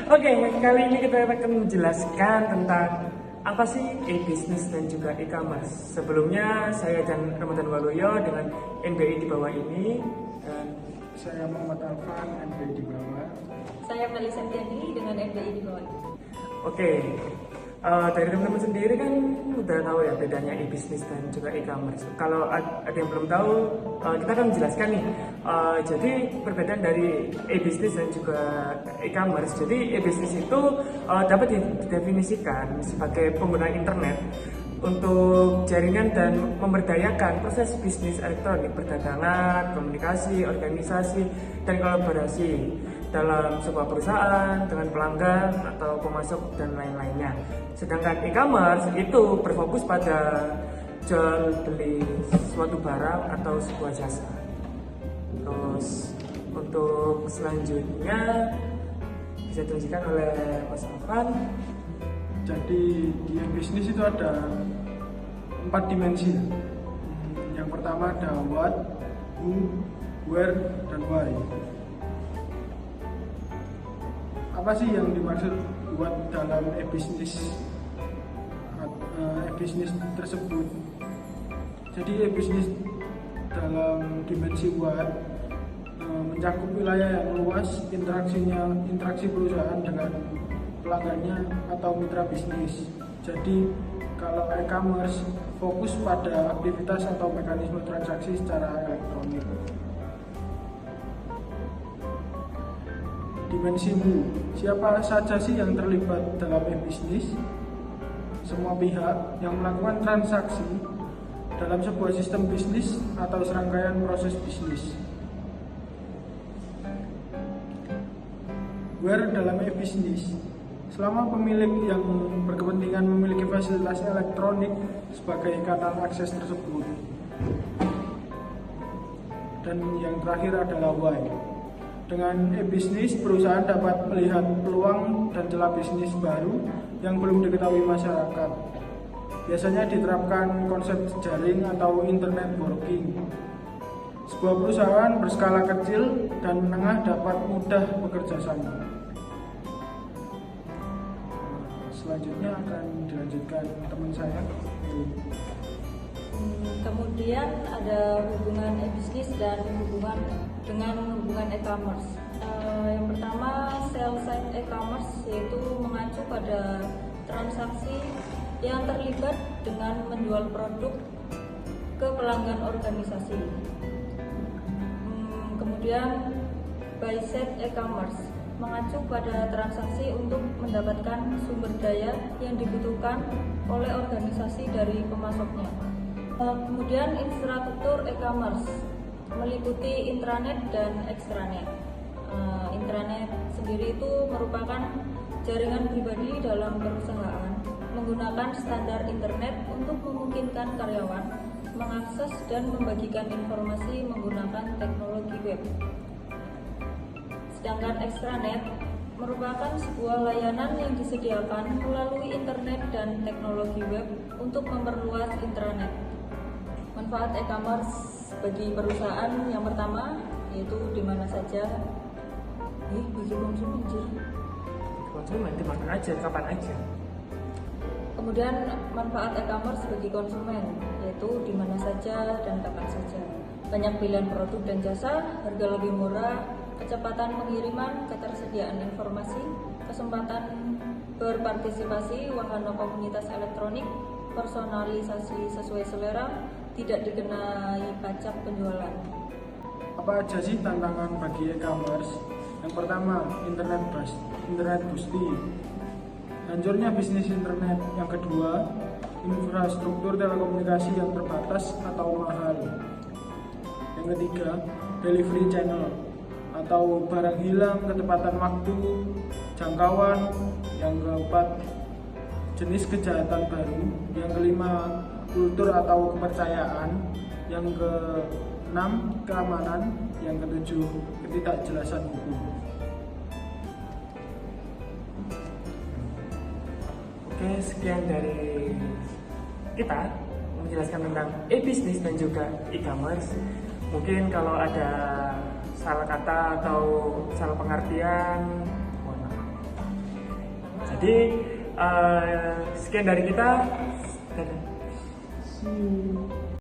Oke, kali ini kita akan menjelaskan tentang apa sih e-business dan juga e-commerce. Sebelumnya saya dan Ramadan Waluyo dengan NBI di bawah ini, dan Saya Muhammad Alfan, NBI di bawah. Saya Melisa Tiani dengan NBI di bawah. oke, dari teman-teman sendiri kan udah tahu ya bedanya e-business dan juga e-commerce. Kalau ada yang belum tahu, kita akan menjelaskan nih. Jadi perbedaan dari e-business dan juga e-commerce. Jadi e-business itu dapat didefinisikan sebagai penggunaan internet untuk jaringan dan memberdayakan proses bisnis elektronik, perdagangan, komunikasi, organisasi, dan kolaborasi dalam sebuah perusahaan dengan pelanggan atau pemasok dan lain-lainnya. Sedangkan e-commerce itu berfokus pada jual beli suatu barang atau sebuah jasa. Terus untuk selanjutnya bisa ditunjukkan oleh Mas Afan. Jadi di bisnis itu ada 4 dimensi. Yang pertama ada what, who, where, dan why. Apa sih yang dimaksud what dalam e-bisnis tersebut? Jadi e-bisnis dalam dimensi what mencakup wilayah yang luas, interaksi perusahaan dengan pelanggannya atau mitra bisnis. Jadi kalau e-commerce fokus pada aktivitas atau mekanisme transaksi secara elektronik. Dimensi who, siapa saja sih yang terlibat dalam e-bisnis? Semua pihak yang melakukan transaksi dalam sebuah sistem bisnis atau serangkaian proses bisnis. Where dalam e-bisnis, selama pemilik yang berkepentingan memiliki fasilitas elektronik sebagai kanal akses tersebut. Dan yang terakhir adalah why. Dengan e-bisnis, perusahaan dapat melihat peluang dan celah bisnis baru yang belum diketahui masyarakat. Biasanya diterapkan konsep jaring atau internet working. Sebuah perusahaan berskala kecil dan menengah dapat mudah bekerja sama. Selanjutnya akan dilanjutkan teman saya. Kemudian ada hubungan e-bisnis dan hubungan e-commerce. Yang pertama, sell side e-commerce, yaitu mengacu pada transaksi yang terlibat dengan menjual produk ke pelanggan organisasi. Kemudian buy side e-commerce mengacu pada transaksi untuk mendapatkan sumber daya yang dibutuhkan oleh organisasi dari pemasoknya. Kemudian infrastruktur e-commerce meliputi intranet dan extranet. Intranet sendiri itu merupakan jaringan pribadi dalam perusahaan menggunakan standar internet untuk memungkinkan karyawan mengakses dan membagikan informasi menggunakan teknologi web. Sedangkan extranet merupakan sebuah layanan yang disediakan melalui internet dan teknologi web untuk memperluas intranet. Manfaat e-commerce bagi perusahaan yang pertama yaitu di mana saja, bagi Konsumen di mana aja, kapan aja. Kemudian manfaat e-commerce bagi konsumen yaitu di mana saja dan kapan saja. Banyak pilihan produk dan jasa, harga lebih murah, kecepatan pengiriman, ketersediaan informasi, kesempatan berpartisipasi wahana komunitas elektronik, personalisasi sesuai selera, tidak dikenai pajak penjualan. Apa aja sih tantangan bagi e-commerce? Yang pertama, internet boosting, hancurnya bisnis internet. Yang kedua, infrastruktur telekomunikasi yang terbatas atau mahal. Yang ketiga, delivery channel atau barang hilang, ketepatan waktu, jangkauan. Yang keempat, jenis kejahatan baru. Yang kelima, kultur atau kepercayaan. Yang keenam, keamanan. Yang ketujuh, ketidakjelasan hukum. Oke, sekian dari kita menjelaskan tentang e-business dan juga e-commerce. Mungkin kalau ada salah kata atau salah pengertian, mohon maaf. Jadi sekian dari kita. Dadah.